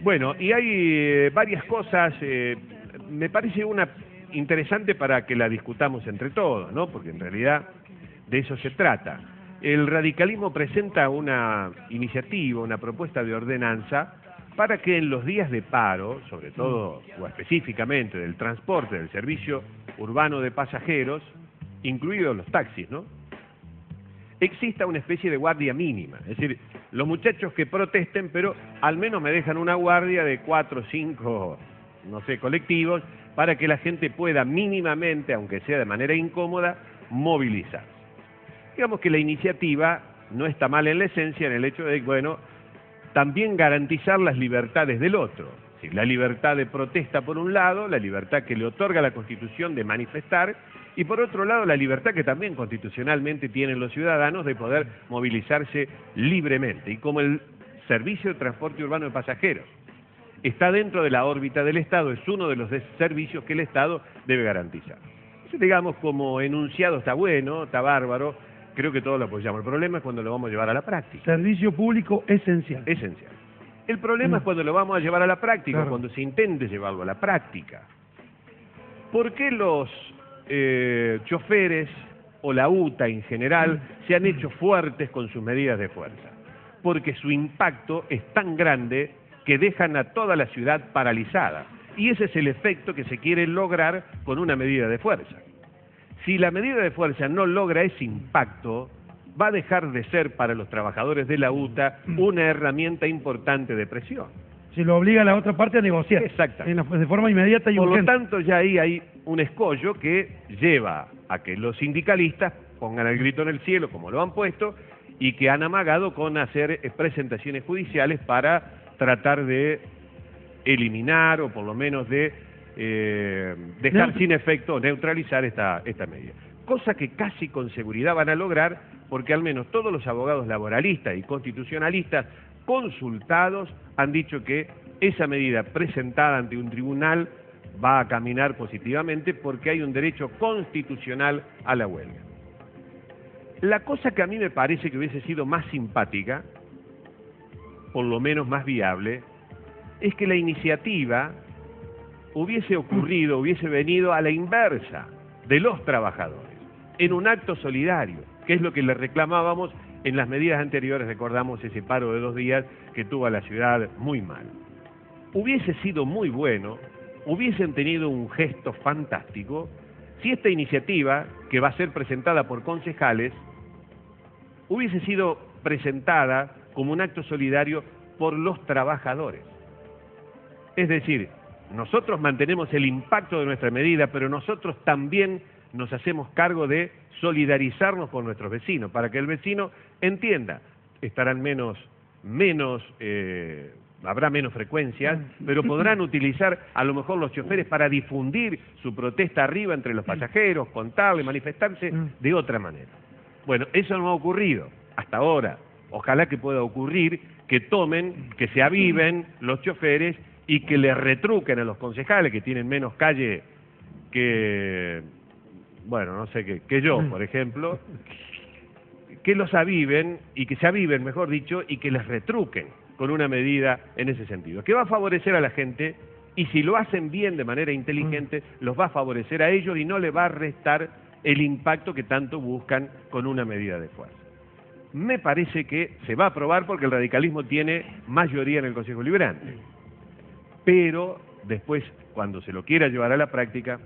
Bueno, y hay varias cosas, me parece una interesante para que la discutamos entre todos, ¿no? Porque en realidad de eso se trata. El radicalismo presenta una iniciativa, una propuesta de ordenanza para que en los días de paro, sobre todo o específicamente del transporte, del servicio urbano de pasajeros, incluidos los taxis, ¿no?, exista una especie de guardia mínima. Es decir, los muchachos que protesten, pero al menos me dejan una guardia de 4 o 5, no sé, colectivos, para que la gente pueda mínimamente, aunque sea de manera incómoda, movilizarse. Digamos que la iniciativa no está mal en la esencia, en el hecho de, bueno, también garantizar las libertades del otro. Es decir, la libertad de protesta por un lado, la libertad que le otorga la Constitución de manifestar, y por otro lado la libertad que también constitucionalmente tienen los ciudadanos de poder movilizarse libremente. Y como el servicio de transporte urbano de pasajeros está dentro de la órbita del Estado, es uno de los servicios que el Estado debe garantizar. Entonces, digamos, como enunciado está bueno, está bárbaro, creo que todos lo apoyamos. El problema es cuando lo vamos a llevar a la práctica. Servicio público esencial. Esencial. El problema es cuando lo vamos a llevar a la práctica, claro, cuando se intente llevarlo a la práctica. ¿Por qué los choferes o la UTA en general se han hecho fuertes con sus medidas de fuerza? Porque su impacto es tan grande que dejan a toda la ciudad paralizada. Y ese es el efecto que se quiere lograr con una medida de fuerza. Si la medida de fuerza no logra ese impacto, va a dejar de ser para los trabajadores de la UTA una herramienta importante de presión. Se lo obliga a la otra parte a negociar. Exactamente. De forma inmediata y urgente. Por lo tanto, ya ahí hay un escollo que lleva a que los sindicalistas pongan el grito en el cielo, como lo han puesto, y que han amagado con hacer presentaciones judiciales para tratar de eliminar o por lo menos de dejar sin efecto, neutralizar esta medida. Cosa que casi con seguridad van a lograr, porque al menos todos los abogados laboralistas y constitucionalistas consultados han dicho que esa medida presentada ante un tribunal va a caminar positivamente porque hay un derecho constitucional a la huelga. La cosa que a mí me parece que hubiese sido más simpática, por lo menos más viable, es que la iniciativa hubiese ocurrido, hubiese venido a la inversa de los trabajadores, en un acto solidario, que es lo que le reclamábamos en las medidas anteriores. Recordamos ese paro de 2 días que tuvo a la ciudad muy mal. Hubiese sido muy bueno, hubiesen tenido un gesto fantástico, si esta iniciativa, que va a ser presentada por concejales, hubiese sido presentada como un acto solidario por los trabajadores. Es decir, nosotros mantenemos el impacto de nuestra medida, pero nosotros también nos hacemos cargo de solidarizarnos con nuestros vecinos, para que el vecino entienda, estarán habrá menos frecuencias, pero podrán utilizar a lo mejor los choferes para difundir su protesta arriba entre los pasajeros, contarle, manifestarse de otra manera. Bueno, eso no ha ocurrido hasta ahora. Ojalá que pueda ocurrir, que se aviven los choferes y que le retruquen a los concejales, que tienen menos calle que, bueno, no sé, que yo, por ejemplo, que los aviven, y que se aviven, mejor dicho, y que les retruquen con una medida en ese sentido, que va a favorecer a la gente, y si lo hacen bien de manera inteligente, los va a favorecer a ellos y no le va a restar el impacto que tanto buscan con una medida de fuerza. Me parece que se va a aprobar porque el radicalismo tiene mayoría en el Consejo Deliberante. Pero después, cuando se lo quiera llevar a la práctica,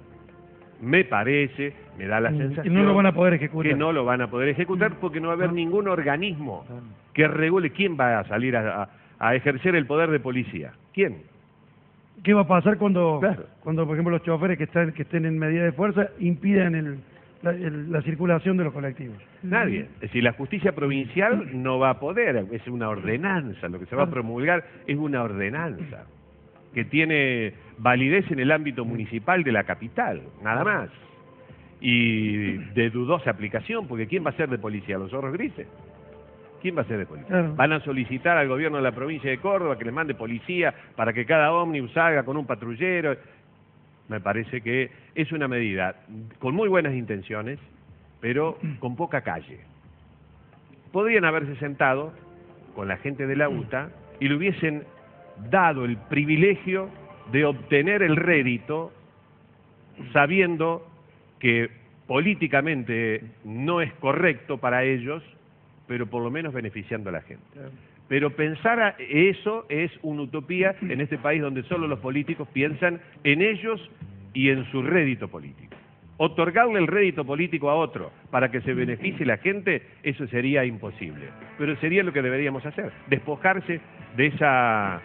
me parece, me da la sensación que no lo van a poder ejecutar. Que no lo van a poder ejecutar porque no va a haber ningún organismo que regule. ¿Quién va a salir a ejercer el poder de policía? ¿Quién? ¿Qué va a pasar cuando, por ejemplo, los choferes que estén en medida de fuerza impiden la circulación de los colectivos? Nadie. Es decir, la justicia provincial no va a poder, es una ordenanza, lo que se va a promulgar es una ordenanza que tiene validez en el ámbito municipal de la capital, nada más. Y de dudosa aplicación, porque ¿quién va a ser de policía? ¿Los zorros grises? ¿Quién va a ser de policía? Claro. Van a solicitar al gobierno de la provincia de Córdoba que les mande policía para que cada ómnibus salga con un patrullero. Me parece que es una medida con muy buenas intenciones, pero con poca calle. Podrían haberse sentado con la gente de la UTA y le hubiesen dado el privilegio de obtener el rédito sabiendo que políticamente no es correcto para ellos, pero por lo menos beneficiando a la gente. Pero pensar eso es una utopía en este país donde solo los políticos piensan en ellos y en su rédito político. Otorgarle el rédito político a otro para que se beneficie la gente, eso sería imposible. Pero sería lo que deberíamos hacer, despojarse de esa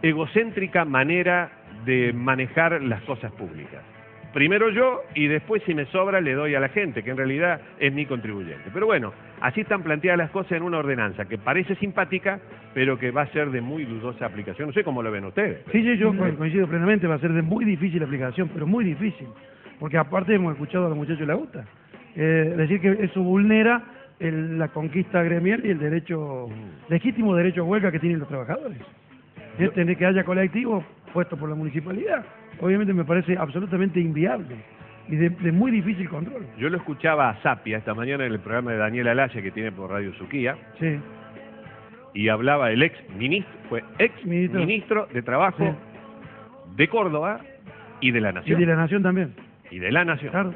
egocéntrica manera de manejar las cosas públicas. Primero yo y después si me sobra le doy a la gente, que en realidad es mi contribuyente. Pero bueno, así están planteadas las cosas en una ordenanza que parece simpática, pero que va a ser de muy dudosa aplicación. No sé cómo lo ven ustedes. Sí, yo coincido plenamente, va a ser de muy difícil aplicación, pero muy difícil. Porque aparte hemos escuchado a los muchachos de la UTA decir que eso vulnera la conquista gremial y el derecho, legítimo derecho a huelga que tienen los trabajadores. Tener que haya colectivos puestos por la municipalidad, obviamente me parece absolutamente inviable y de muy difícil control. Yo lo escuchaba a Sapia esta mañana en el programa de Daniel Alaya que tiene por Radio Suquía. Sí. Y hablaba el ex ministro de Trabajo de Córdoba y de la Nación. Y de la Nación también. Y de la Nación. Claro.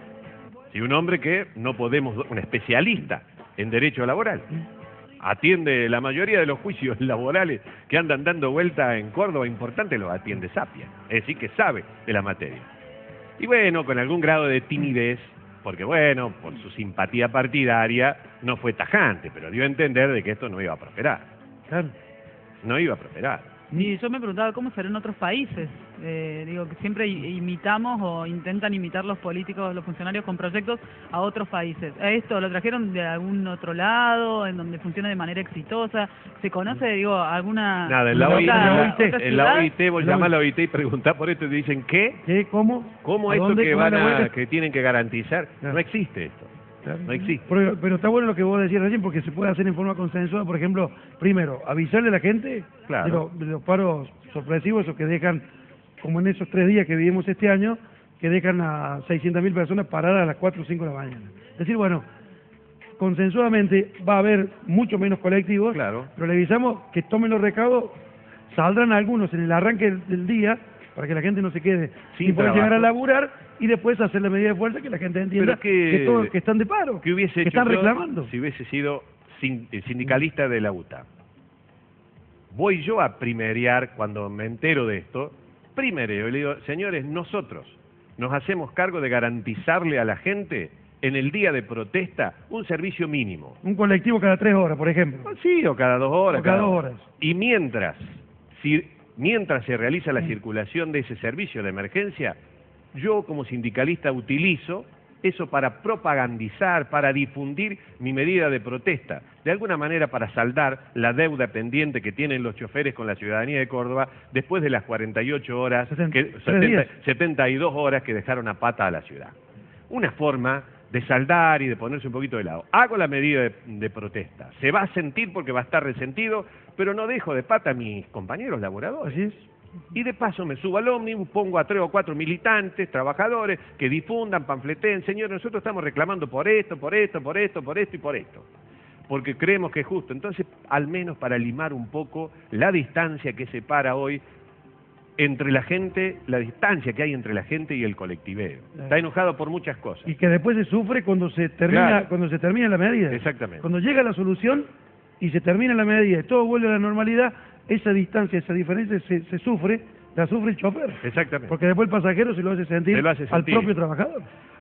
Sí, un hombre que no podemos, un especialista en derecho laboral. Atiende la mayoría de los juicios laborales que andan dando vuelta en Córdoba, importante, los atiende Sapia. Es decir, que sabe de la materia. Y bueno, con algún grado de timidez, porque bueno, por su simpatía partidaria, no fue tajante, pero dio a entender de que esto no iba a prosperar. Claro. No iba a prosperar. Y yo me preguntaba cómo será en otros países. Digo, que siempre imitamos o intentan imitar los políticos, los funcionarios con proyectos a otros países. ¿Esto lo trajeron de algún otro lado, en donde funciona de manera exitosa? ¿Se conoce, digo, alguna... Nada, en la OIT, vos llamás a la OIT y preguntás por esto y te dicen, ¿qué? ¿Qué? ¿Cómo? ¿Cómo esto que tienen que garantizar? No existe esto. No existe. Pero está bueno lo que vos decías recién, porque se puede hacer en forma consensuada. Por ejemplo, primero, avisarle a la gente de los paros sorpresivos, esos que dejan, como en esos 3 días que vivimos este año, que dejan a 600.000 personas paradas a las 4 o 5 de la mañana. Es decir, bueno, consensuadamente va a haber mucho menos colectivos, pero le avisamos que tomen los recaudos, saldrán algunos en el arranque del día, para que la gente no se quede sin poder llegar a laburar, y después hacer la medida de fuerza que la gente entienda que están de paro, que están reclamando. Si hubiese sido sindicalista de la UTA, voy yo a primerear cuando me entero de esto, primereo y le digo, señores, nosotros nos hacemos cargo de garantizarle a la gente en el día de protesta un servicio mínimo. Un colectivo cada 3 horas, por ejemplo. Sí, o cada 2 horas. O cada 2 horas. Y mientras se realiza la circulación de ese servicio de emergencia, yo como sindicalista utilizo eso para propagandizar, para difundir mi medida de protesta, de alguna manera para saldar la deuda pendiente que tienen los choferes con la ciudadanía de Córdoba después de las 48 horas, 72 horas que dejaron a pata a la ciudad. Una forma de saldar y de ponerse un poquito de lado. Hago la medida de protesta. Se va a sentir porque va a estar resentido, pero no dejo de pata a mis compañeros laboradores. Así es. Y de paso me subo al ómnibus, pongo a 3 o 4 militantes, trabajadores, que difundan, panfleteen, señores, nosotros estamos reclamando por esto, por esto, por esto, por esto y por esto. Porque creemos que es justo. Entonces, al menos para limar un poco la distancia que separa hoy entre la gente, la distancia que hay entre la gente y el colectivero. Está enojado por muchas cosas. Y que después se sufre cuando se termina la medida. Exactamente. Cuando llega la solución y se termina la medida y todo vuelve a la normalidad, esa distancia, esa diferencia se sufre, la sufre el chofer. Exactamente. Porque después el pasajero se lo hace sentir al propio trabajador.